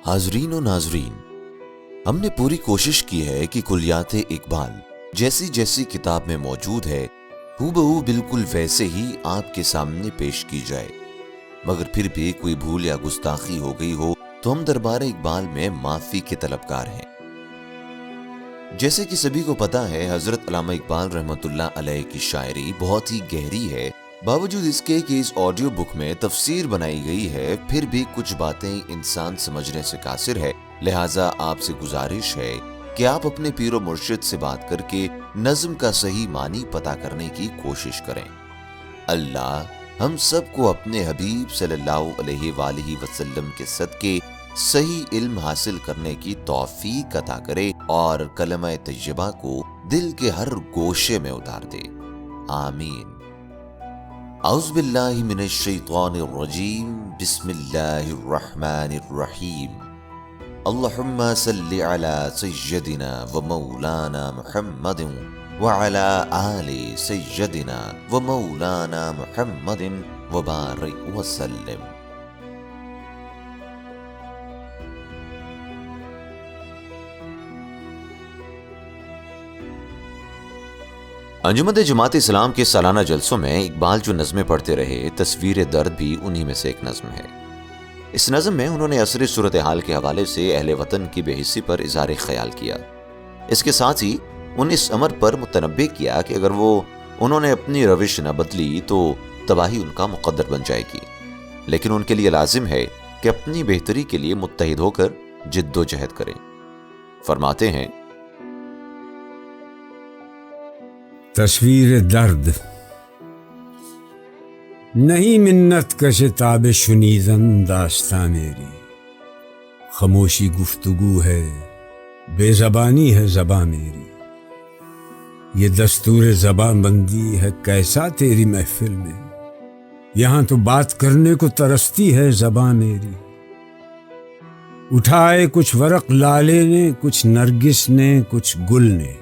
حاضرین و ناظرین، ہم نے پوری کوشش کی ہے کہ کلیات اقبال جیسی جیسی کتاب میں موجود ہے ہو بہو بالکل ویسے ہی آپ کے سامنے پیش کی جائے، مگر پھر بھی کوئی بھول یا گستاخی ہو گئی ہو تو ہم دربار اقبال میں معافی کے طلبگار ہیں۔ جیسے کہ سبھی کو پتا ہے، حضرت علامہ اقبال رحمۃ اللہ علیہ کی شاعری بہت ہی گہری ہے۔ باوجود اس کے کہ اس آڈیو بک میں تفسیر بنائی گئی ہے، پھر بھی کچھ باتیں انسان سمجھنے سے قاصر ہے، لہٰذا آپ سے گزارش ہے کہ آپ اپنے پیر و مرشد سے بات کر کے نظم کا صحیح معنی پتہ کرنے کی کوشش کریں۔ اللہ ہم سب کو اپنے حبیب صلی اللہ علیہ وآلہ وسلم کے صدقے صحیح علم حاصل کرنے کی توفیق عطا کرے اور کلمہ طیبہ کو دل کے ہر گوشے میں اتار دے، آمین۔ اعوذ باللہ من الشیطان الرجیم، بسم اللہ الرحمن الرحیم۔ اللہم صلی علی سیدنا و مولانا محمد وعلی آل سیدنا و مولانا محمد وبارک وسلم۔ انجمن جماعت اسلام کے سالانہ جلسوں میں اقبال جو نظمیں پڑھتے رہے، تصویر درد بھی انہی میں سے ایک نظم ہے۔ اس نظم میں انہوں نے عصری صورتحال کے حوالے سے اہل وطن کی بے حسی پر اظہار خیال کیا۔ اس کے ساتھ ہی ان اس امر پر متنبہ کیا کہ اگر انہوں نے اپنی روش نہ بدلی تو تباہی ان کا مقدر بن جائے گی، لیکن ان کے لیے لازم ہے کہ اپنی بہتری کے لیے متحد ہو کر جد و جہد کریں۔ فرماتے ہیں، تصویر درد نہیں منت کش تاب شنیدن داستان میری، خاموشی گفتگو ہے، بے زبانی ہے زباں میری، یہ دستور زبان بندی ہے کیسا تیری محفل میں، یہاں تو بات کرنے کو ترستی ہے زباں میری۔ اٹھائے کچھ ورق لالے نے، کچھ نرگس نے، کچھ گل نے،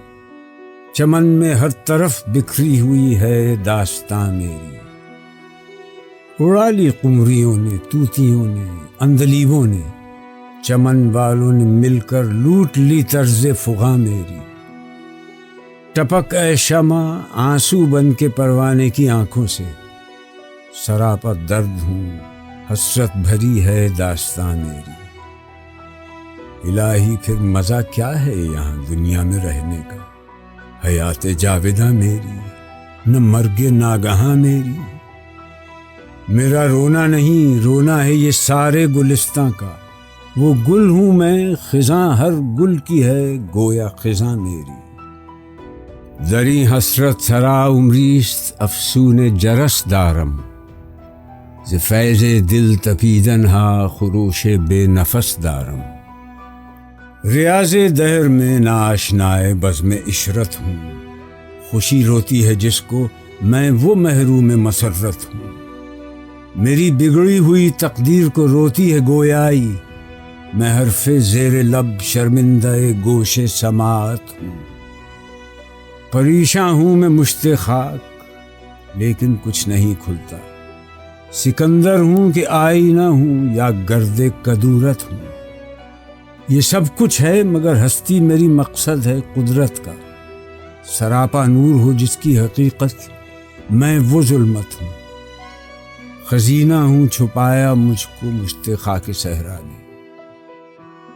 چمن میں ہر طرف بکھری ہوئی ہے داستان میری۔ اڑا لی قمریوں نے، طوطیوں نے، اندلیبوں نے، چمن والوں نے مل کر لوٹ لی طرز فغاں میری۔ ٹپک اے شمع آنسو بن کے پروانے کی آنکھوں سے، سراپا درد ہوں، حسرت بھری ہے داستان میری۔ الہی پھر مزہ کیا ہے یہاں دنیا میں رہنے کا، حیات جاوداں میری، نہ مرگ ناگہاں میری۔ میرا رونا نہیں، رونا ہے یہ سارے گلستاں کا، وہ گل ہوں میں، خزاں ہر گل کی ہے گویا خزاں میری۔ زری حسرت سرا عمریست افسون جرس دارم، ز فیض دل تپیدن ہا خروش بے نفس دارم۔ ریاض دہر میں ناآشنائے بزم عشرت ہوں، خوشی روتی ہے جس کو میں وہ محروم مسرت ہوں۔ میری بگڑی ہوئی تقدیر کو روتی ہے گویائی، میں حرف زیر لب شرمندہ گوش سماعت ہوں۔ پریشاں ہوں میں مشت خاک لیکن کچھ نہیں کھلتا، سکندر ہوں کہ آئینہ ہوں یا گرد کدورت ہوں۔ یہ سب کچھ ہے مگر ہستی میری مقصد ہے قدرت کا، سراپا نور ہو جس کی حقیقت میں وہ ظلمت ہوں۔ خزینہ ہوں چھپایا مجھ کو مشت خاک صحرا نے،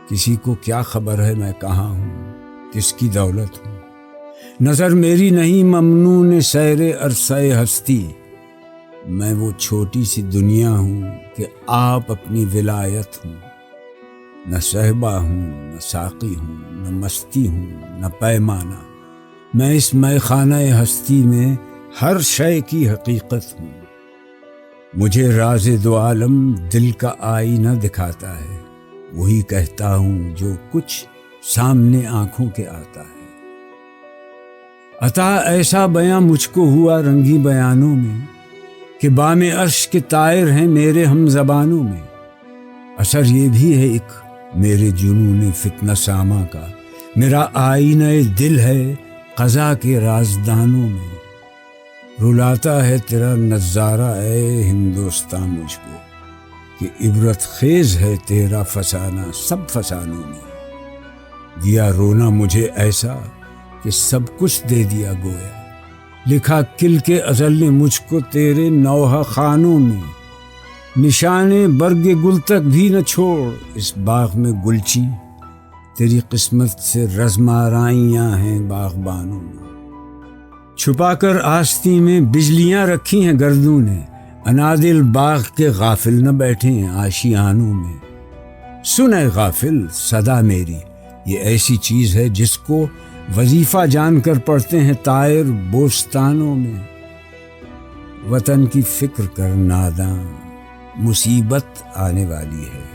کسی کو کیا خبر ہے میں کہاں ہوں، کس کی دولت ہوں۔ نظر میری نہیں ممنون سیر عرصہ ہستی، میں وہ چھوٹی سی دنیا ہوں کہ آپ اپنی ولایت ہوں۔ نہ صہبا ہوں، نہ ساقی ہوں، نہ مستی ہوں، نہ پیمانہ، میں اس میخانہ ہستی میں ہر شے کی حقیقت ہوں۔ مجھے راز دو عالم دل کا آئینہ دکھاتا ہے، وہی کہتا ہوں جو کچھ سامنے آنکھوں کے آتا ہے۔ عطا ایسا بیاں مجھ کو ہوا رنگی بیانوں میں کہ بام عرش کے طائر ہیں میرے ہم زبانوں میں۔ اثر یہ بھی ہے ایک میرے جنون فتنہ ساما کا، میرا آئینہ دل ہے قضا کے رازدانوں میں۔ رلاتا ہے تیرا نظارہ اے ہندوستان مجھ کو، کہ عبرت خیز ہے تیرا فسانہ سب فسانوں میں. دیا رونا مجھے ایسا کہ سب کچھ دے دیا گویا. لکھا کل کے ازل نے مجھ کو تیرے نوحہ خانوں میں. نشانے برگ گل تک بھی نہ چھوڑ اس باغ میں گلچی. تیری قسمت سے رزمارائیاں ہیں باغبانوں میں. چھپا کر آستی میں بجلیاں رکھی ہیں گردوں نے. انادل باغ کے غافل نہ بیٹھے ہیں آشیانوں میں. سن اے غافل صدا میری، یہ ایسی چیز ہے جس کو وظیفہ جان کر پڑھتے ہیں طائر بوستانوں میں. وطن کی فکر کر ناداں، مصیبت آنے والی ہے.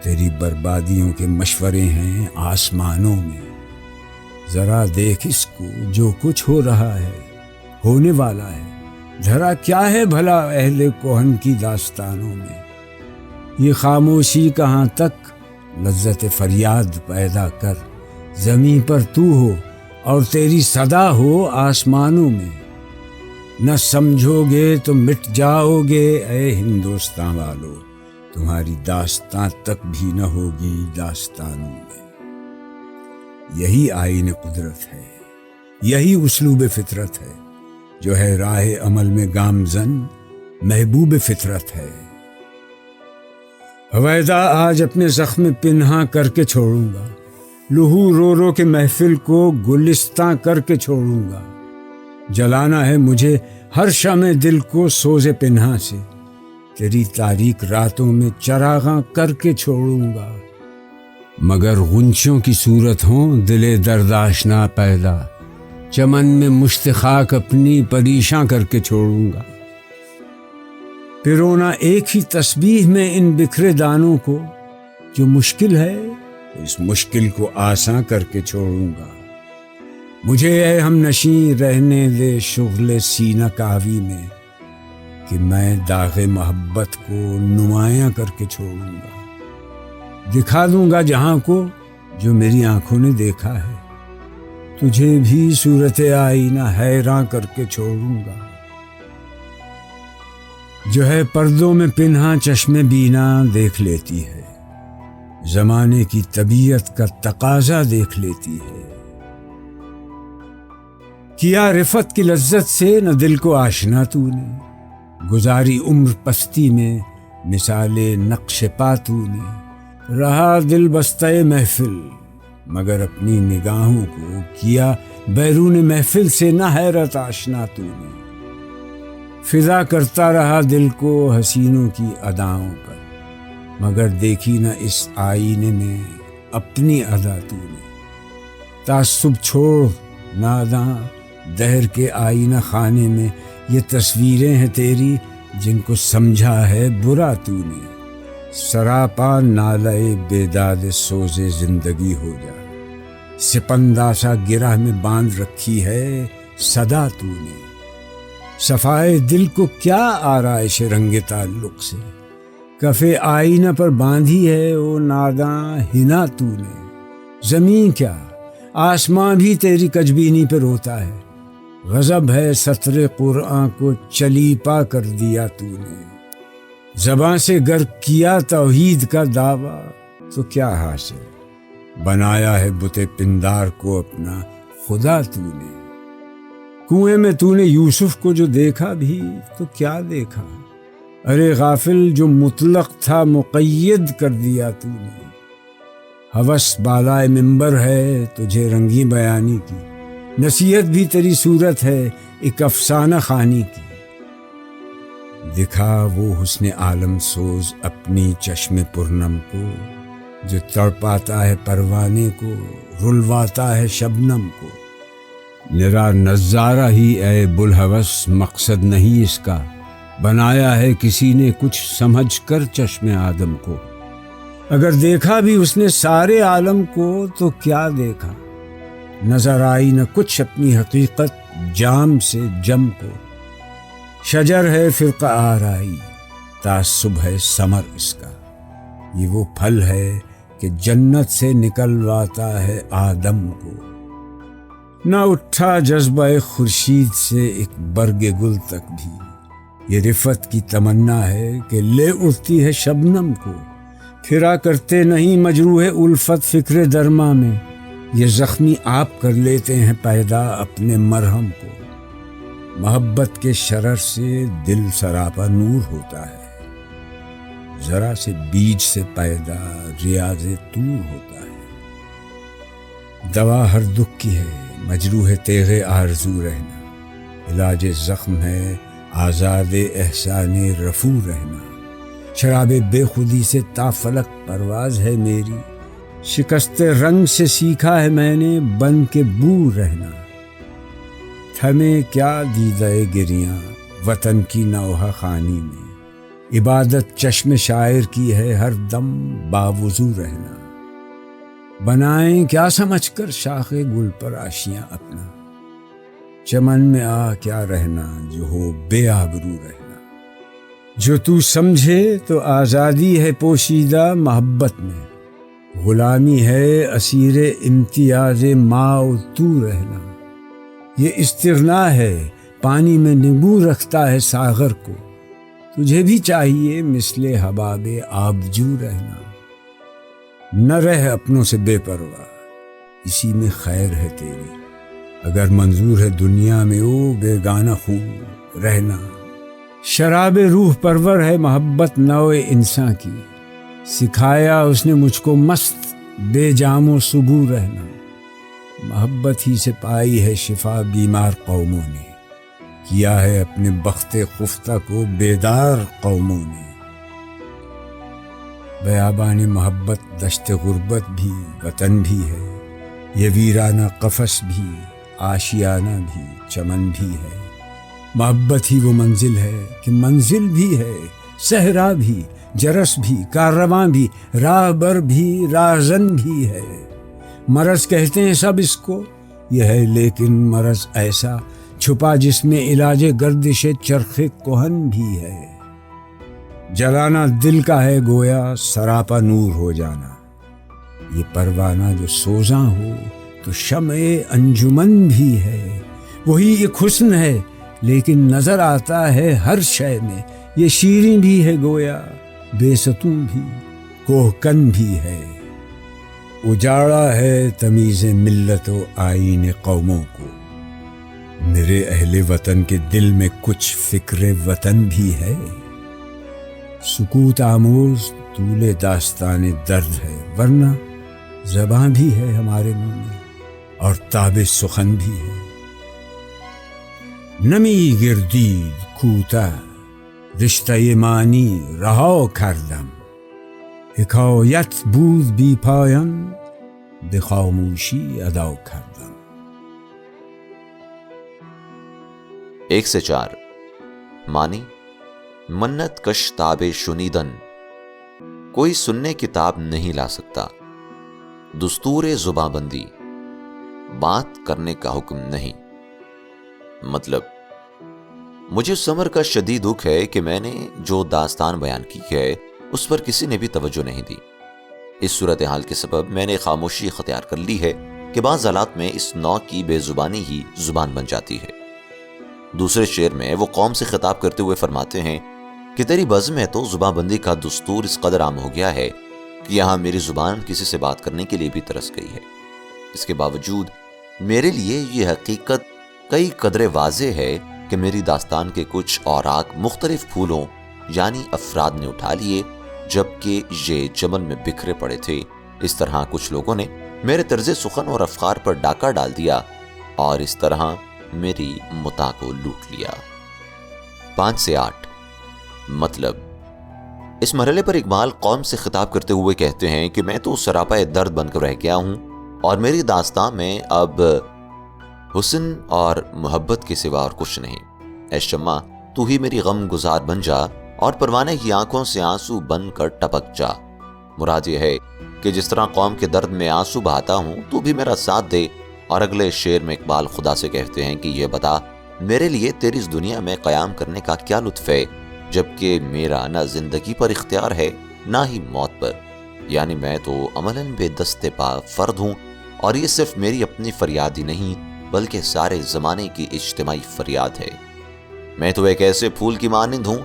تیری بربادیوں کے مشورے ہیں آسمانوں میں. ذرا دیکھ اس کو جو کچھ ہو رہا ہے، ہونے والا ہے. دھرا کیا ہے بھلا اہل کوہن کی داستانوں میں. یہ خاموشی کہاں تک لذت فریاد پیدا کر. زمین پر تو ہو اور تیری صدا ہو آسمانوں میں. نہ سمجھو گے تو مٹ جاؤ گے اے ہندوستان والو. تمہاری داستان تک بھی نہ ہوگی داستانوں میں. یہی آئین قدرت ہے، یہی اسلوب فطرت ہے جو ہے راہ عمل میں گامزن محبوب فطرت ہے. حویدا آج اپنے زخم پنہاں کر کے چھوڑوں گا. لہو رو رو کے محفل کو گلستاں کر کے چھوڑوں گا. جلانا ہے مجھے ہر شمع دل کو سوز پنہاں سے. تیری تاریک راتوں میں چراغاں کر کے چھوڑوں گا. مگر غنچوں کی صورت ہوں دل درد آشنا پیدا. چمن میں مشت خاک اپنی پریشاں کر کے چھوڑوں گا. پرونا ایک ہی تسبیح میں ان بکھرے دانوں کو. جو مشکل ہے اس مشکل کو آساں کر کے چھوڑوں گا. مجھے اے ہم نشیں رہنے دے شغل سینہ کاوی میں کہ میں داغ محبت کو نمایاں کر کے چھوڑوں گا. دکھا دوں گا جہاں کو جو میری آنکھوں نے دیکھا ہے. تجھے بھی صورت آئینہ حیراں کر کے چھوڑوں گا. جو ہے پردوں میں پنہاں چشم بینا دیکھ لیتی ہے. زمانے کی طبیعت کا تقاضا دیکھ لیتی ہے. کیا رفت کی لذت سے نہ دل کو آشنا تو نے. گزاری عمر پستی میں مثال نقش پا تو نے. رہا دل بستہ محفل مگر اپنی نگاہوں کو کیا بیرون محفل سے نہ حیرت آشنا تو نے. فضا کرتا رہا دل کو حسینوں کی اداؤں پر مگر دیکھی نہ اس آئینے میں اپنی ادا تو نے. تعصب چھوڑ ناداں دہر کے آئینہ خانے میں یہ تصویریں ہیں تیری جن کو سمجھا ہے برا تو نے. سراپا نالے بیداد سوز زندگی ہو جا. سپنداسا گرہ میں باندھ رکھی ہے صدا تو نے. صفائے دل کو کیا آرائش رنگ تعلق سے. کفے آئینہ پر باندھی ہے او ناداں ہنا تو نے. زمین کیا آسمان بھی تیری کجبینی پہ روتا ہے. غضب ہے سطر قرآن کو چلی پا کر دیا تو نے. زباں سے گر کیا توحید کا دعویٰ تو کیا حاصل. بنایا ہے بت پندار کو اپنا خدا تو نے. کنویں میں تو نے یوسف کو جو دیکھا بھی تو کیا دیکھا. ارے غافل جو مطلق تھا مقید کر دیا تو نے. ہوس بالائے منبر ہے تجھے رنگی بیانی کی. نصیحت بھی تیری صورت ہے ایک افسانہ خوانی کی. دکھا وہ حسن عالم سوز اپنی چشم پرنم کو جو تڑپاتا ہے پروانے کو رلواتا ہے شبنم کو. نرا نظارہ ہی اے بلحوث مقصد نہیں اس کا. بنایا ہے کسی نے کچھ سمجھ کر چشم آدم کو. اگر دیکھا بھی اس نے سارے عالم کو تو کیا دیکھا. نظر آئی نہ کچھ اپنی حقیقت جام سے جم کو. شجر ہے فرقہ آرائی تعصب ہے ثمر اس کا. یہ وہ پھل ہے کہ جنت سے نکلواتا ہے آدم کو. نہ اٹھا جذبہ خورشید سے ایک برگ گل تک بھی. یہ رفت کی تمنا ہے کہ لے اٹھتی ہے شبنم کو، پھرا کرتے نہیں مجروح الفت فکر درما میں، یہ زخمی آپ کر لیتے ہیں پیدا اپنے مرہم کو۔ محبت کے شرر سے دل سراپا نور ہوتا ہے، ذرا سے بیج سے پیدا ریاض طور ہوتا ہے۔ دوا ہر دکھ کی ہے مجروح تیغ آرزو رہنا، علاج زخم ہے آزاد احسان رفو رہنا۔ شراب بے خودی سے تا فلک پرواز ہے میری، شکست رنگ سے سیکھا ہے میں نے بن کے بو رہنا۔ تھمے کیا دیدہ گریاں وطن کی نوحہ خانی میں، عبادت چشم شاعر کی ہے ہر دم باوضو رہنا۔ بنائیں کیا سمجھ کر شاخ گل پر آشیاں اپنا، چمن میں آ کیا رہنا جو ہو بے آبرو رہنا۔ جو تو سمجھے تو آزادی ہے پوشیدہ محبت میں، غلامی ہے اسیر امتیاز ما و تو رہنا۔ یہ استغنا ہے پانی میں نیبو رکھتا ہے ساغر کو، تجھے بھی چاہیے مثل حباب آبجو رہنا۔ نہ رہ اپنوں سے بے پرواہ، اسی میں خیر ہے تیری، اگر منظور ہے دنیا میں او بیگانہ خوب رہنا۔ شراب روح پرور ہے محبت نوع انسان کی، سکھایا اس نے مجھ کو مست بے جام و سبو رہنا۔ محبت ہی سے پائی ہے شفا بیمار قوموں نے، کیا ہے اپنے بخت خفتہ کو بیدار قوموں نے۔ بیابان محبت دشت غربت بھی وطن بھی ہے، یہ ویرانہ قفس بھی آشیانہ بھی چمن بھی ہے۔ محبت ہی وہ منزل ہے کہ منزل بھی ہے، صحرا بھی جرس بھی کارواں بھی راہ بر بھی راہزن بھی ہے۔ مرض کہتے ہیں سب اس کو، یہ ہے لیکن مرض ایسا چھپا جس میں علاج گردش چرخ کہن بھی ہے۔ جلانا دل کا ہے گویا سراپا نور ہو جانا، یہ پروانہ جو سوزاں ہو تو شمع انجمن بھی ہے۔ وہی ایک حسن ہے لیکن نظر آتا ہے ہر شے میں، یہ شیریں بھی ہے گویا بے ستون بھی کوہکن بھی ہے۔ اجاڑا ہے تمیز ملت و آئین قوموں کو، میرے اہل وطن کے دل میں کچھ فکر وطن بھی ہے۔ سکوت آموز طول داستان درد ہے، ورنہ زباں بھی ہے ہمارے منہ میں اور تاب سخن بھی ہے۔ نمی گردید کوتاه رشته معنی رها کردم، حکایت بود بی پایان به خاموشی ادا کردم۔ 1 سے 4 معنی منت کش تاب شنیدن، کوئی سننے کی تاب نہیں لا سکتا۔ دستور زباں بندی، بات کرنے کا حکم نہیں۔ مطلب مجھے اس امر کا شدید دکھ ہے کہ میں نے جو داستان بیان کی ہے اس پر کسی نے بھی توجہ نہیں دی۔ اس صورتحال کے سبب میں نے خاموشی اختیار کر لی ہے کہ بعض حالات میں اس نوع کی بے زبانی ہی زبان بن جاتی ہے۔ دوسرے شعر میں وہ قوم سے خطاب کرتے ہوئے فرماتے ہیں کہ تیری بزم میں تو زباں بندی کا دستور اس قدر عام ہو گیا ہے کہ یہاں میری زبان کسی سے بات کرنے کے لیے بھی ترس گئی ہے۔ اس کے باوجود میرے لیے یہ حقیقت کئی قدرے واضح ہے کہ میری داستان کے کچھ اوراق مختلف پھولوں یعنی افراد نے اٹھا لیے، جبکہ یہ چمن میں بکھرے پڑے تھے۔ اس طرح کچھ لوگوں نے میرے طرز سخن اور افکار پر ڈاکہ ڈال دیا اور اس طرح میری متاع کو لوٹ لیا۔ 5 سے 8 مطلب اس مرحلے پر اقبال قوم سے خطاب کرتے ہوئے کہتے ہیں کہ میں تو سراپا درد بن کر رہ گیا ہوں اور میری داستان میں اب حسن اور محبت کے سوا اور کچھ نہیں۔ اے شمع تو ہی میری غم گزار بن جا اور پروانے کی آنکھوں سے آنسو بن کر ٹپک جا۔ مراد یہ ہے کہ جس طرح قوم کے درد میں آنسو بہاتا ہوں تو بھی میرا ساتھ دے۔ اور اگلے شعر میں اقبال خدا سے کہتے ہیں کہ یہ بتا میرے لیے تیری اس دنیا میں قیام کرنے کا کیا لطف ہے، جبکہ میرا نہ زندگی پر اختیار ہے نہ ہی موت پر، یعنی میں تو عملاً بے دست پا فرد ہوں، اور یہ صرف میری اپنی فریاد ہی نہیں بلکہ سارے زمانے کی اجتماعی فریاد ہے۔ میں تو ایک ایسے پھول کی مانند ہوں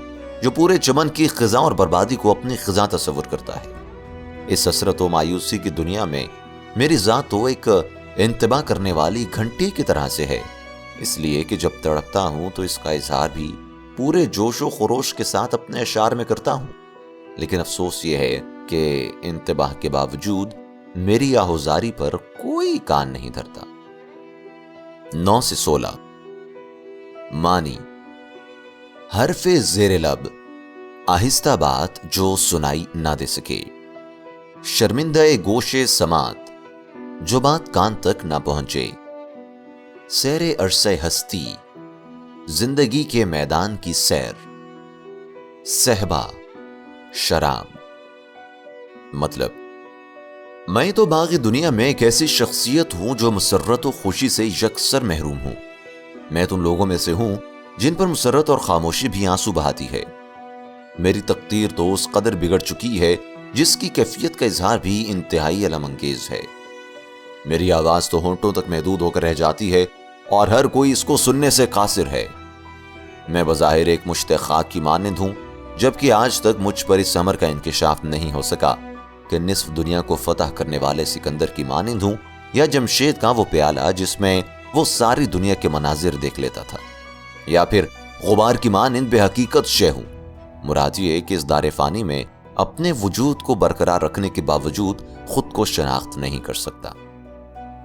جو پورے چمن کی خزاں اور بربادی کو اپنی خزاں تصور کرتا ہے۔ اس حسرت و مایوسی کی دنیا میں میری ذات تو ایک انتباہ کرنے والی گھنٹی کی طرح سے ہے، اس لیے کہ جب تڑپتا ہوں تو اس کا اظہار بھی پورے جوش و خروش کے ساتھ اپنے اشعار میں کرتا ہوں، لیکن افسوس یہ ہے کہ انتباہ کے باوجود میری آہوزاری پر کوئی کان نہیں دھرتا۔ 9 سے 16 معنی: حرف زیر لب، آہستہ بات جو سنائی نہ دے سکے، شرمندہ گوشے سماعت جو بات کان تک نہ پہنچے، سیر عرصہ ہستی، زندگی کے میدان کی سیر، صحبا، شراب۔ مطلب: میں تو باغ دنیا میں ایک ایسی شخصیت ہوں جو مسرت و خوشی سے یکسر محروم ہوں۔ میں تم لوگوں میں سے ہوں جن پر مسرت اور خاموشی بھی آنسو بہاتی ہے۔ میری تقدیر تو اس قدر بگڑ چکی ہے جس کی کیفیت کا اظہار بھی انتہائی الم انگیز ہے۔ میری آواز تو ہونٹوں تک محدود ہو کر رہ جاتی ہے اور ہر کوئی اس کو سننے سے قاصر ہے۔ میں بظاہر ایک مشت خاک کی مانند ہوں، جبکہ آج تک مجھ پر اس امر کا انکشاف نہیں ہو سکا کہ نصف دنیا کو فتح کرنے والے سکندر کی مانند ہوں یا جمشید کا وہ پیالہ جس میں وہ ساری دنیا کے مناظر دیکھ لیتا تھا، یا پھر غبار کی مانند بے حقیقت شے ہوں۔ مراد یہ ہے کہ اس دار فانی میں اپنے وجود کو برقرار رکھنے کے باوجود خود کو شناخت نہیں کر سکتا۔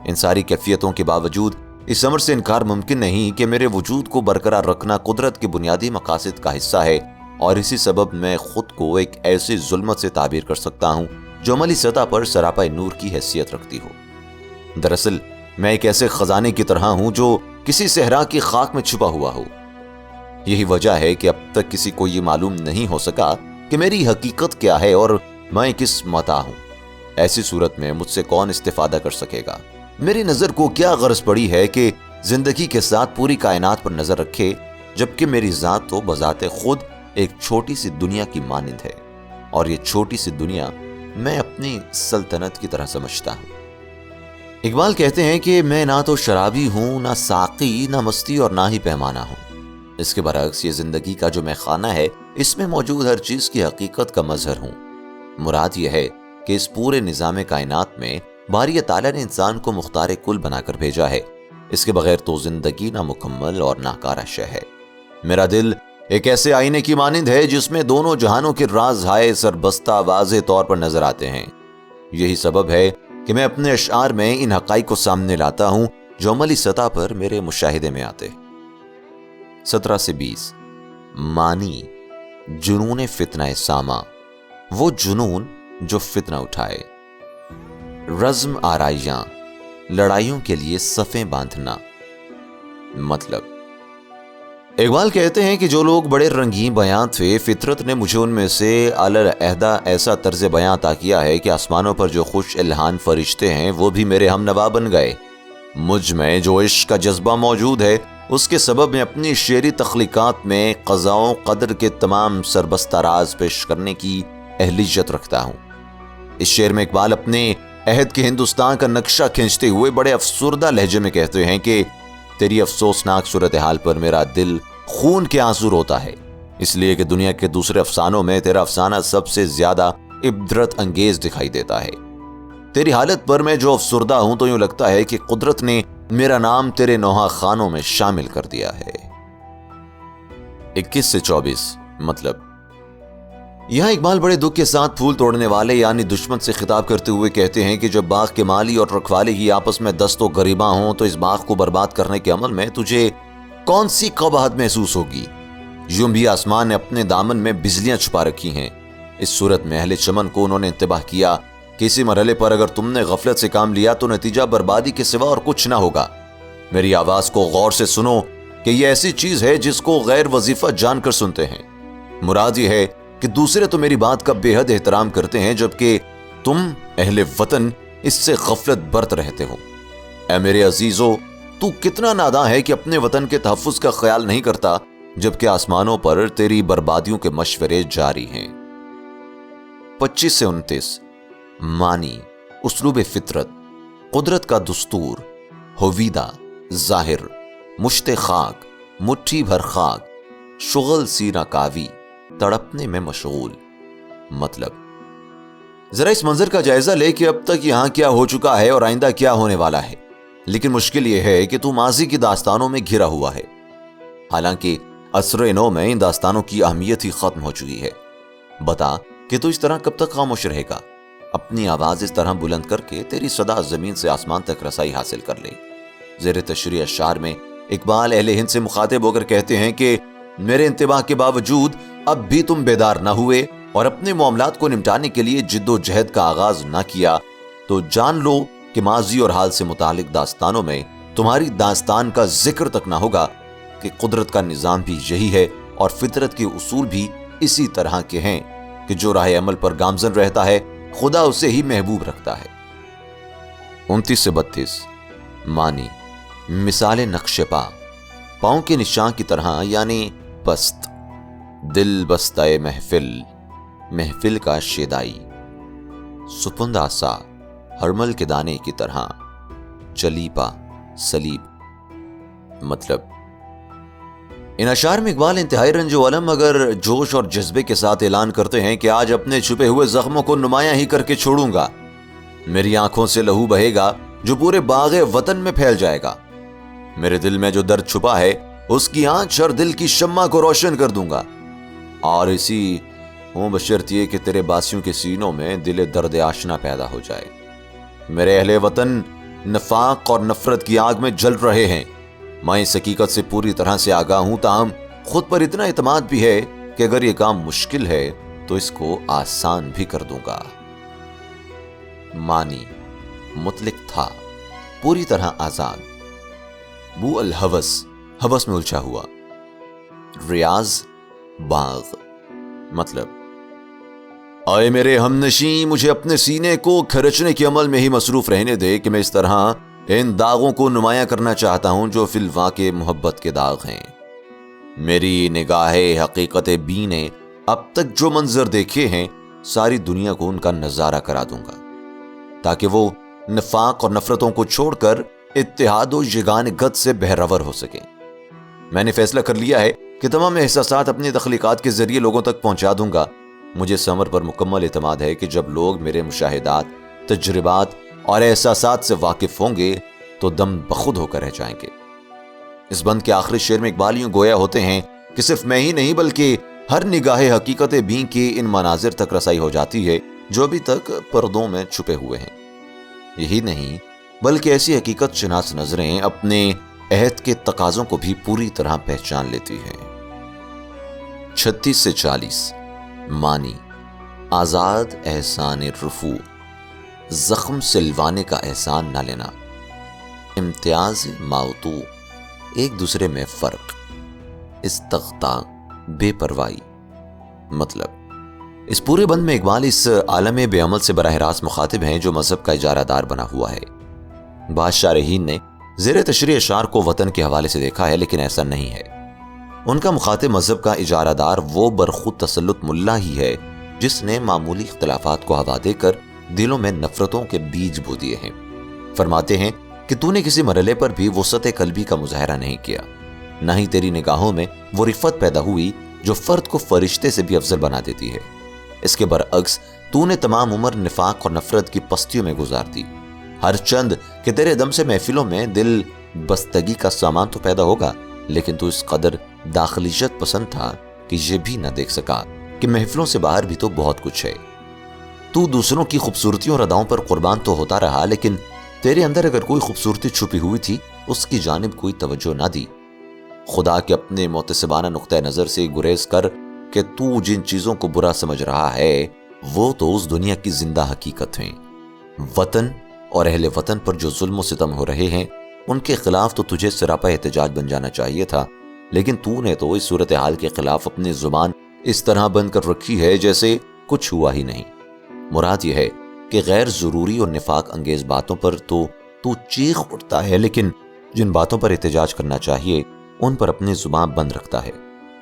ان ساری کیفیتوں کے باوجود اس امر سے انکار ممکن نہیں کہ میرے وجود کو برقرار رکھنا قدرت کے بنیادی مقاصد کا حصہ ہے، اور اسی سبب میں خود کو ایک ایسی ظلمت سے تعبیر کر سکتا ہوں جو عملی سطح پر سراپا نور کی حیثیت رکھتی ہو۔ دراصل میں ایک ایسے خزانے کی طرح ہوں جو کسی صحرا کی خاک میں چھپا ہوا ہو۔ یہی وجہ ہے کہ اب تک کسی کو یہ معلوم نہیں ہو سکا کہ میری حقیقت کیا ہے اور میں کس متا ہوں۔ ایسی صورت میں مجھ سے کون استفادہ کر سکے گا؟ میری نظر کو کیا غرض پڑی ہے کہ زندگی کے ساتھ پوری کائنات پر نظر رکھے، جبکہ میری ذات تو بذات خود ایک چھوٹی سی دنیا کی مانند ہے، اور یہ چھوٹی سی دنیا میں اپنی سلطنت کی طرح سمجھتا ہوں۔ اقبال کہتے ہیں کہ میں نہ تو شرابی ہوں، نہ ساقی، نہ مستی اور نہ ہی پیمانہ ہوں۔ اس کے برعکس یہ زندگی کا جو میخانہ ہے، اس میں موجود ہر چیز کی حقیقت کا مظہر ہوں۔ مراد یہ ہے کہ اس پورے نظام کائنات میں باری تعالیٰ نے انسان کو مختار کل بنا کر بھیجا ہے۔ اس کے بغیر تو زندگی نامکمل اور ناکارہ شے ہے۔ میرا دل ایک ایسے آئینے کی مانند ہے جس میں دونوں جہانوں کے راز ہائے سربستہ واضح طور پر نظر آتے ہیں۔ یہی سبب ہے کہ میں اپنے اشعار میں ان حقائق کو سامنے لاتا ہوں جو عملی سطح پر میرے مشاہدے میں آتے۔ 17 سے 20 معنی: جنون فتنہ ساما، وہ جنون جو فتنہ اٹھائے۔ رزم آرائیاں، لڑائیوں کے لیے صفیں باندھنا۔ مطلب: اقبال کہتے ہیں کہ جو لوگ بڑے رنگین بیان تھے، فطرت نے مجھے ان میں سے علیحدہ ایسا طرز بیان عطا کیا ہے کہ آسمانوں پر جو خوش الہان فرشتے ہیں وہ بھی میرے ہم نوا بن گئے۔ مجھ میں جو عشق کا جذبہ موجود ہے، اس کے سبب میں اپنی شعری تخلیقات میں قضاء و قدر کے تمام سربستہ راز پیش کرنے کی اہلیت رکھتا ہوں۔ اس شعر میں اقبال اپنے عہد کے ہندوستان کا نقشہ کھینچتے ہوئے بڑے افسردہ لہجے میں کہتے ہیں کہ تیری افسوسناک صورتحال پر میرا دل خون کے آنسو روتا ہے، اس لیے کہ دنیا کے دوسرے افسانوں میں تیرا افسانہ سب سے زیادہ عبرت انگیز دکھائی دیتا ہے۔ تیری حالت پر میں جو افسردہ ہوں تو یوں لگتا ہے کہ قدرت نے میرا نام تیرے نوحہ خانوں میں شامل کر دیا ہے۔ 21 سے 24 مطلب: یہاں اقبال بڑے دکھ کے ساتھ پھول توڑنے والے یعنی دشمن سے خطاب کرتے ہوئے کہتے ہیں کہ جب باغ کے مالی اور رکھوالے ہی آپس میں دست و گریباں ہوں تو اس باغ کو برباد کرنے کے عمل میں تجھے کون سی قباحت محسوس ہوگی؟ یوں بھی آسمان نے اپنے دامن میں بجلیاں چھپا رکھی ہیں۔ اس صورت میں اہل چمن کو انہوں نے انتباہ کیا کہ اسی مرحلے پر اگر تم نے غفلت سے کام لیا تو نتیجہ بربادی کے سوا اور کچھ نہ ہوگا۔ میری آواز کو غور سے سنو کہ یہ ایسی چیز ہے جس کو غیر وظیفہ جان کر سنتے ہیں۔ مراد یہ ہے کہ دوسرے تو میری بات کا بے حد احترام کرتے ہیں، جبکہ تم اہل وطن اس سے غفلت برت رہتے ہو۔ اے میرے عزیزو، تو کتنا ناداں ہے کہ اپنے وطن کے تحفظ کا خیال نہیں کرتا، جبکہ آسمانوں پر تیری بربادیوں کے مشورے جاری ہیں۔ 25 سے 29 معنی: اسلوب فطرت، قدرت کا دستور، ہویدہ، ظاہر، مشت خاک، مٹھی بھر خاک، شغل سینہ کاوی، تڑپنے میں مشغول۔ مطلب ذرا اس منظر کا جائزہ لے کہ اب تک یہاں کیا ہو چکا ہے اور آئندہ کیا ہونے والا ہے، لیکن مشکل یہ ہے کہ تو ماضی کی داستانوں میں گھرا ہوا ہے، حالانکہ عصر نو میں ان داستانوں کی اہمیت ہی ختم ہو چکی ہے۔ بتا کہ تو اس طرح کب تک خاموش رہے گا؟ اپنی آواز اس طرح بلند کر کے تیری صدا زمین سے آسمان تک رسائی حاصل کر لے۔ زیر تشریح اشعار میں اقبال اہل ہند سے مخاطب ہو کر کہتے ہیں کہ میرے انتباہ کے باوجود اب بھی تم بیدار نہ ہوئے اور اپنے معاملات کو نمٹانے کے لیے جد و جہد کا آغاز نہ کیا تو جان لو کہ ماضی اور حال سے متعلق داستانوں میں تمہاری داستان کا ذکر تک نہ ہوگا کہ قدرت کا نظام بھی یہی ہے اور فطرت کے اصول بھی اسی طرح کے ہیں کہ جو راہ عمل پر گامزن رہتا ہے خدا اسے ہی محبوب رکھتا ہے۔ 29 سے 32 معنی مثال نقش پا، پاؤں کے نشان کی طرح یعنی پست، دل بستہ محفل، محفل کا شیدائی، سپند آسا، ہرمل کے دانے کی طرح، چلیپا، سلیب۔ مطلب ان اشعار میں اقبال انتہائی رنج و الم مگر جوش اور جذبے کے ساتھ اعلان کرتے ہیں کہ آج اپنے چھپے ہوئے زخموں کو نمایاں ہی کر کے چھوڑوں گا، میری آنکھوں سے لہو بہے گا جو پورے باغ وطن میں پھیل جائے گا، میرے دل میں جو درد چھپا ہے اس کی آنچ اور دل کی شمع کو روشن کر دوں گا، اور اسی ہوں بشرطیے کہ تیرے باسیوں کے سینوں میں دل درد آشنا پیدا ہو جائے۔ میرے اہل وطن نفاق اور نفرت کی آگ میں جل رہے ہیں، میں اس حقیقت سے پوری طرح سے آگاہ ہوں، تاہم خود پر اتنا اعتماد بھی ہے کہ اگر یہ کام مشکل ہے تو اس کو آسان بھی کر دوں گا۔ معنی مطلق تھا، پوری طرح آزاد۔ بو الحوث، حوث میں الجھا ہوا۔ ریاض، باغ۔ مطلب آئے میرے ہمنشین، مجھے اپنے سینے کو کھرچنے کے عمل میں ہی مصروف رہنے دے کہ میں اس طرح ان داغوں کو نمایاں کرنا چاہتا ہوں جو فی الواقع محبت کے داغ ہیں۔ میری نگاہ حقیقت بین نے اب تک جو منظر دیکھے ہیں ساری دنیا کو ان کا نظارہ کرا دوں گا، تاکہ وہ نفاق اور نفرتوں کو چھوڑ کر اتحاد و یگانگت سے بہرور ہو سکیں۔ میں نے فیصلہ کر لیا ہے کہ تمام احساسات اپنی تخلیقات کے ذریعے لوگوں تک پہنچا دوں گا۔ مجھے اس امر پر مکمل اعتماد ہے کہ جب لوگ میرے مشاہدات، تجربات اور احساسات سے واقف ہوں گے تو دم بخود ہو کر رہ جائیں گے۔ اس بند کے آخری شعر میں اقبال یوں گویا ہوتے ہیں کہ صرف میں ہی نہیں بلکہ ہر نگاہ حقیقت بین کے ان مناظر تک رسائی ہو جاتی ہے جو ابھی تک پردوں میں چھپے ہوئے ہیں۔ یہی نہیں بلکہ ایسی حقیقت شناس نظریں اپنے عہد کے تقاضوں کو بھی پوری طرح پہچان لیتی ہیں۔ 36 سے 40 معنی آزاد احسان رفو، زخم سلوانے کا احسان نہ لینا، امتیاز معطو، ایک دوسرے میں فرق، استغطا، بے پرواہی۔ مطلب اس پورے بند میں اقبال اس عالم بے عمل سے براہ راست مخاطب ہیں جو مذہب کا اجارہ دار بنا ہوا ہے۔ بعض شارحین نے زیر تشریح اشعار کو وطن کے حوالے سے دیکھا ہے، لیکن ایسا نہیں ہے۔ ان کا مخاطب مذہب کا اجارہ دار وہ برخود تسلط ملا ہی ہے جس نے معمولی اختلافات کو ہوا دے کر دلوں میں نفرتوں کے بیج بو دیے ہیں۔ فرماتے ہیں کہ تو نے کسی مرحلے پر بھی وسعت قلبی کا مظاہرہ نہیں کیا، نہ ہی تیری نگاہوں میں وہ رفت پیدا ہوئی جو فرد کو فرشتے سے بھی افضل بنا دیتی ہے۔ اس کے برعکس تو نے تمام عمر نفاق اور نفرت کی پستیوں میں گزار دی۔ ہر چند کہ تیرے دم سے محفلوں میں دل بستگی کا سامان تو پیدا ہوگا، لیکن تو اس قدر داخلیت پسند تھا کہ یہ بھی نہ دیکھ سکا کہ محفلوں سے باہر بھی تو بہت کچھ ہے۔ تو دوسروں کی خوبصورتیوں اور اداؤں پر قربان تو ہوتا رہا، لیکن تیرے اندر اگر کوئی خوبصورتی چھپی ہوئی تھی اس کی جانب کوئی توجہ نہ دی۔ خدا کے اپنے محتسبانہ نقطہ نظر سے گریز کر کہ تو جن چیزوں کو برا سمجھ رہا ہے وہ تو اس دنیا کی زندہ حقیقت ہیں۔ وطن اور اہل وطن پر جو ظلم و ستم ہو رہے ہیں ان کے خلاف تو تجھے سراپا احتجاج بن جانا چاہیے تھا، لیکن تو نے تو اس صورتحال کے خلاف اپنی زبان اس طرح بند کر رکھی ہے جیسے کچھ ہوا ہی نہیں۔ مراد یہ ہے کہ غیر ضروری اور نفاق انگیز باتوں پر تو چیخ اٹھتا ہے، لیکن جن باتوں پر احتجاج کرنا چاہیے ان پر اپنی زبان بند رکھتا ہے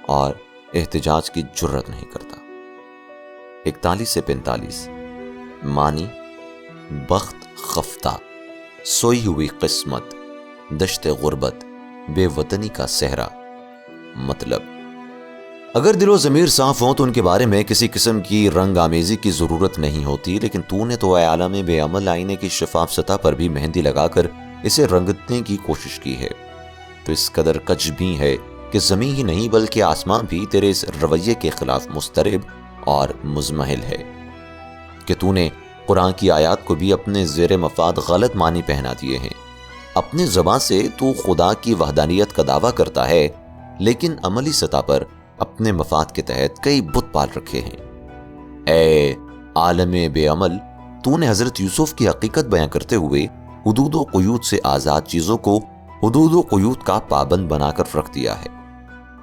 اور احتجاج کی جرت نہیں کرتا۔ 41 سے 45 معنی بخت خفتہ، سوئی ہوئی قسمت، دشت غربت، بے وطنی کا صحرا۔ مطلب اگر دل و ضمیر صاف ہوں تو ان کے بارے میں کسی قسم کی رنگ آمیزی کی ضرورت نہیں ہوتی، لیکن تو نے تو اے عالم بے عمل آئینے کی شفاف سطح پر بھی مہندی لگا کر اسے رنگتنے کی کوشش کی ہے۔ تو اس قدر کج بھی ہے کہ زمین ہی نہیں بلکہ آسمان بھی تیرے اس رویے کے خلاف مضطرب اور مزمحل ہے کہ تو نے قرآن کی آیات کو بھی اپنے زیر مفاد غلط معنی پہنا دیے ہیں۔ اپنی زبان سے تو خدا کی وحدانیت کا دعویٰ کرتا ہے، لیکن عملی سطح پر اپنے مفاد کے تحت کئی بت پال رکھے ہیں۔ اے عالم بے عمل، تو نے حضرت یوسف کی حقیقت بیان کرتے ہوئے حدود و قیود سے آزاد چیزوں کو حدود و قیود کا پابند بنا کر رکھ دیا ہے۔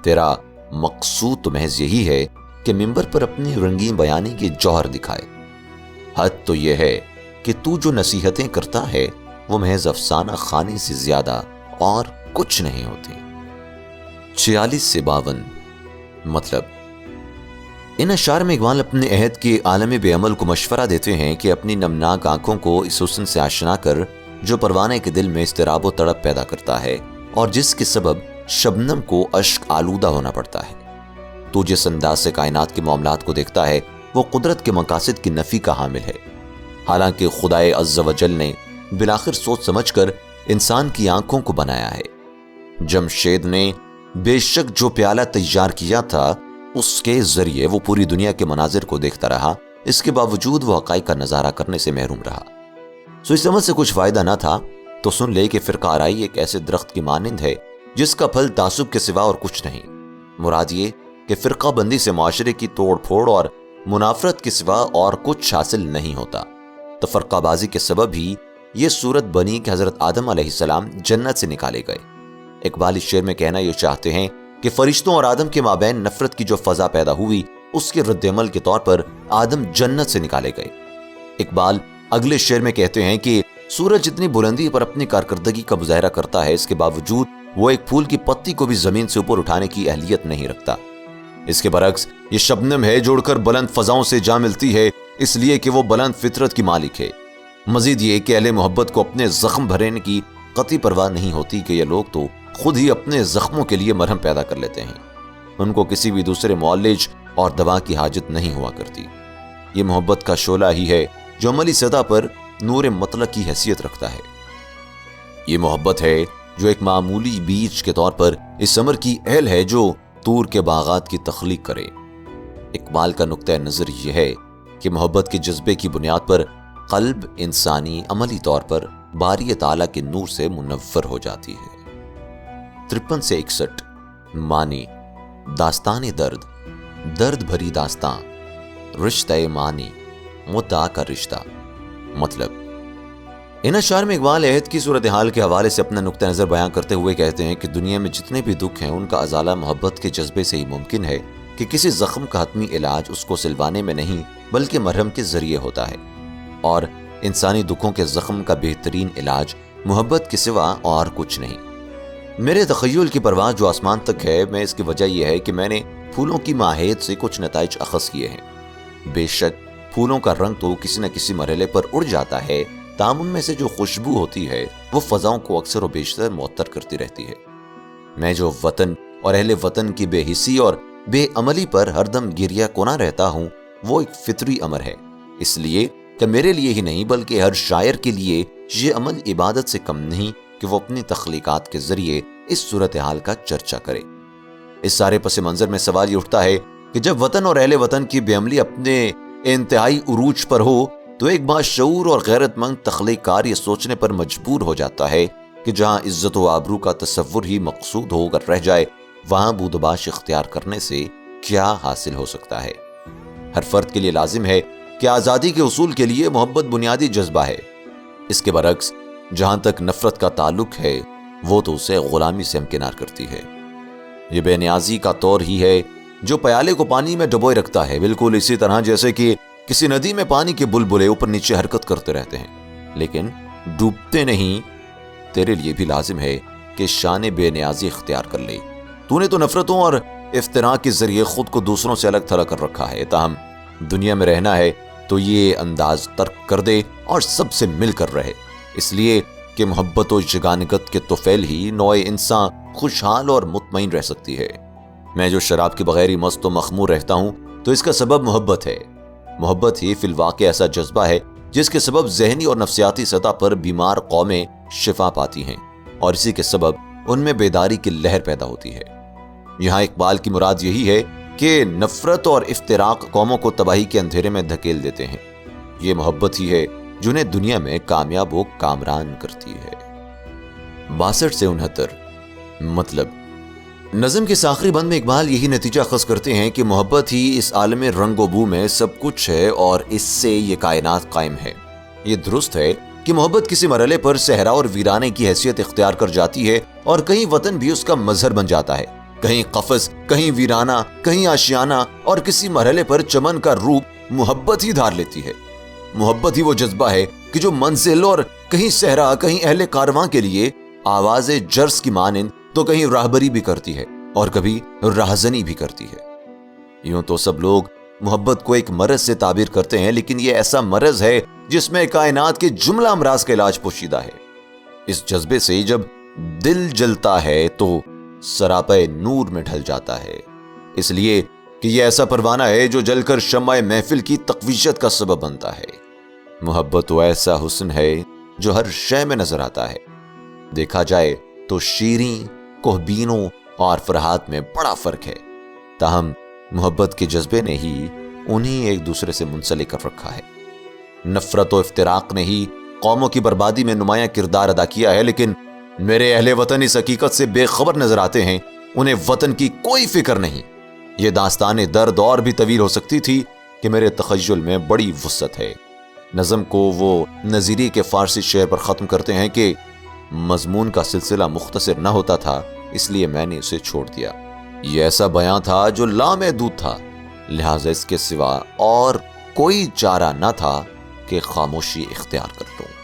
تیرا مقصود تو محض یہی ہے کہ منبر پر اپنی رنگین بیانی کی جوہر دکھائے۔ حد تو یہ ہے کہ تو جو نصیحتیں کرتا ہے وہ محض افسانہ خوانی سے زیادہ اور کچھ نہیں ہوتی۔ 46 سے 52 مطلب ان اشعار میں اقبال اپنے عہد کے عالم بے عمل کو مشورہ دیتے ہیں کہ اپنی نمناک آنکھوں کو اس حسن سے آشنا کر جو پروانے کے دل میں اضطراب و تڑپ پیدا کرتا ہے اور جس کے سبب شبنم کو اشک آلودہ ہونا پڑتا ہے۔ تو جس انداز سے کائنات کے معاملات کو دیکھتا ہے وہ قدرت کے مقاصد کی نفی کا حامل ہے، حالانکہ خدائے عز و جل نے بالآخر سوچ سمجھ کر انسان کی آنکھوں کو بنایا ہے۔ جمشید نے بے شک جو پیالہ تیار کیا تھا اس کے ذریعے وہ پوری دنیا کے مناظر کو دیکھتا رہا، اس کے باوجود وہ حقائق کا نظارہ کرنے سے محروم رہا۔ سو اس عمل سے کچھ فائدہ نہ تھا تو سن لے کہ فرقہ آرائی ایک ایسے درخت کی مانند ہے جس کا پھل تعصب کے سوا اور کچھ نہیں۔ مراد یہ کہ فرقہ بندی سے معاشرے کی توڑ پھوڑ اور منافرت کے سوا اور کچھ حاصل نہیں ہوتا۔ تو فرقہ بازی کے سبب ہی یہ صورت بنی کہ حضرت آدم علیہ السلام جنت سے نکالے گئے۔ اقبال اس شعر میں کہنا یہ چاہتے ہیں کہ فرشتوں اور آدم کے مابین نفرت کی جو فضا پیدا ہوئی اس کے رد عمل کے طور پر آدم جنت سے نکالے گئے۔ اقبال اگلے شعر میں کہتے ہیں کہ سورج جتنی بلندی پر اپنی کارکردگی کا مظاہرہ کرتا ہے، اس کے باوجود وہ ایک پھول کی پتی کو بھی زمین سے اوپر اٹھانے کی اہلیت نہیں رکھتا۔ اس کے برعکس یہ شبنم ہے جوڑ کر بلند فضاؤں سے جا ملتی ہے، اس لیے کہ وہ بلند فطرت کی مالک ہے۔ مزید یہ کہ اہل محبت کو اپنے زخم بھرنے کی قطعی پرواہ نہیں ہوتی کہ یہ لوگ تو خود ہی اپنے زخموں کے لیے مرہم پیدا کر لیتے ہیں، ان کو کسی بھی دوسرے معالج اور دوا کی حاجت نہیں ہوا کرتی۔ یہ محبت کا شعلہ ہی ہے جو عملی سطح پر نور مطلق کی حیثیت رکھتا ہے۔ یہ محبت ہے جو ایک معمولی بیج کے طور پر اس ثمر کی اہل ہے جو طور کے باغات کی تخلیق کرے۔ اقبال کا نقطہ نظر یہ ہے کہ محبت کے جذبے کی بنیاد پر قلب انسانی عملی طور پر باری تعالیٰ کے نور سے منور ہو جاتی ہے۔ 53 سے 61 معنی داستان درد، درد بھری داستان، رشتہ معنی، مدعا کا رشتہ۔ مطلب ان اشعار میں اقبال عہد کی صورتحال کے حوالے سے اپنا نقطہ نظر بیان کرتے ہوئے کہتے ہیں کہ دنیا میں جتنے بھی دکھ ہیں ان کا ازالہ محبت کے جذبے سے ہی ممکن ہے کہ کسی زخم کا حتمی علاج اس کو سلوانے میں نہیں بلکہ مرہم کے ذریعے ہوتا ہے، اور انسانی دکھوں کے زخم کا بہترین علاج محبت کے سوا اور کچھ نہیں۔ میرے تخیل کی پرواز جو آسمان تک ہے، میں اس کی وجہ یہ ہے کہ میں نے پھولوں کی ماہیت سے کچھ نتائج اخذ کیے ہیں۔ بے شک پھولوں کا رنگ تو کسی نہ کسی مرحلے پر اڑ جاتا ہے، تاہم ان میں سے جو خوشبو ہوتی ہے وہ فضاؤں کو اکثر و بیشتر معطر کرتی رہتی ہے۔ میں جو وطن اور اہل وطن کی بے حسی اور بے عملی پر ہر دم گریہ کونا رہتا ہوں وہ ایک فطری امر ہے، اس لیے کہ میرے لیے ہی نہیں بلکہ ہر شاعر کے لیے یہ عمل عبادت سے کم نہیں کہ وہ اپنی تخلیقات کے ذریعے اس صورتحال کا چرچا کرے۔ اس سارے پس منظر میں سوال یہ اٹھتا ہے کہ جب وطن اور اہل وطن کی بے عملی اپنے انتہائی عروج پر ہو تو ایک باشعور اور غیرت مند تخلیق کار یہ سوچنے پر مجبور ہو جاتا ہے کہ جہاں عزت و آبرو کا تصور ہی مقصود ہو کر رہ جائے وہاں بودباش اختیار کرنے سے کیا حاصل ہو سکتا ہے۔ ہر فرد کے لیے لازم ہے کہ آزادی کے اصول کے لیے محبت بنیادی جذبہ ہے، اس کے برعکس جہاں تک نفرت کا تعلق ہے وہ تو اسے غلامی سے ہمکنار کرتی ہے۔ یہ بے نیازی کا طور ہی ہے جو پیالے کو پانی میں ڈبوئے رکھتا ہے، بالکل اسی طرح جیسے کہ کسی ندی میں پانی کے بلبلے اوپر نیچے حرکت کرتے رہتے ہیں لیکن ڈوبتے نہیں۔ تیرے لیے بھی لازم ہے کہ شان بے نیازی اختیار کر لے۔ تو نے تو نفرتوں اور افتراء کے ذریعے خود کو دوسروں سے الگ تھلگ کر رکھا ہے، تاہم دنیا میں رہنا ہے تو یہ انداز ترک کر دے اور سب سے مل کر رہے، اس لیے کہ محبت و یگانگت کے طفیل ہی نوع انسان خوشحال اور مطمئن رہ سکتی ہے۔ میں جو شراب کے بغیر ہی مست و مخمور رہتا ہوں تو اس کا سبب محبت ہے۔ محبت ہی فی الواقع ایسا جذبہ ہے جس کے سبب ذہنی اور نفسیاتی سطح پر بیمار قومیں شفا پاتی ہیں اور اسی کے سبب ان میں بیداری کی لہر پیدا ہوتی ہے۔ یہاں اقبال کی مراد یہی ہے کہ نفرت اور افتراق قوموں کو تباہی کے اندھیرے میں دھکیل دیتے ہیں۔ یہ محبت ہی ہے جنہیں دنیا میں کامیاب و کامران کرتی ہے۔ 62 سے 69 مطلب نظم کے آخری بند میں اقبال یہی نتیجہ اخذ کرتے ہیں کہ محبت ہی اس عالم رنگ و بو میں سب کچھ ہے اور اس سے یہ کائنات قائم ہے۔ یہ درست ہے کہ محبت کسی مرحلے پر صحرا اور ویرانے کی حیثیت اختیار کر جاتی ہے اور کہیں وطن بھی اس کا مظہر بن جاتا ہے، کہیں قفس، کہیں ویرانہ، کہیں آشیانہ، اور کسی مرحلے پر چمن کا روپ محبت ہی دھار لیتی ہے۔ محبت ہی وہ جذبہ ہے کہ جو منزل اور کہیں صحرا، کہیں اہل کارواں کے لیے آواز جرس کی مانند تو کہیں راہبری بھی کرتی ہے اور کبھی راہزنی بھی کرتی ہے۔ یوں تو سب لوگ محبت کو ایک مرض سے تعبیر کرتے ہیں، لیکن یہ ایسا مرض ہے جس میں کائنات کے جملہ امراض کا علاج پوشیدہ ہے۔ اس جذبے سے جب دل جلتا ہے تو سراپے نور میں ڈھل جاتا ہے، اس لیے کہ یہ ایسا پروانہ ہے جو جل کر شمع محفل کی تقویت کا سبب بنتا ہے۔ محبت تو ایسا حسن ہے جو ہر شے میں نظر آتا ہے۔ دیکھا جائے تو شیریں، کوہبینوں اور فرحات میں بڑا فرق ہے، تاہم محبت کے جذبے نے ہی انہیں ایک دوسرے سے منسلک کر رکھا ہے۔ نفرت و افتراق نے ہی قوموں کی بربادی میں نمایاں کردار ادا کیا ہے، لیکن میرے اہل وطن اس حقیقت سے بے خبر نظر آتے ہیں، انہیں وطن کی کوئی فکر نہیں۔ یہ داستان درد اور بھی طویل ہو سکتی تھی کہ میرے تخیل میں بڑی وسعت ہے۔ نظم کو وہ نظیری کے فارسی شعر پر ختم کرتے ہیں کہ مضمون کا سلسلہ مختصر نہ ہوتا تھا، اس لیے میں نے اسے چھوڑ دیا۔ یہ ایسا بیان تھا جو لامحدود تھا، لہٰذا اس کے سوا اور کوئی چارہ نہ تھا کہ خاموشی اختیار کر لوں۔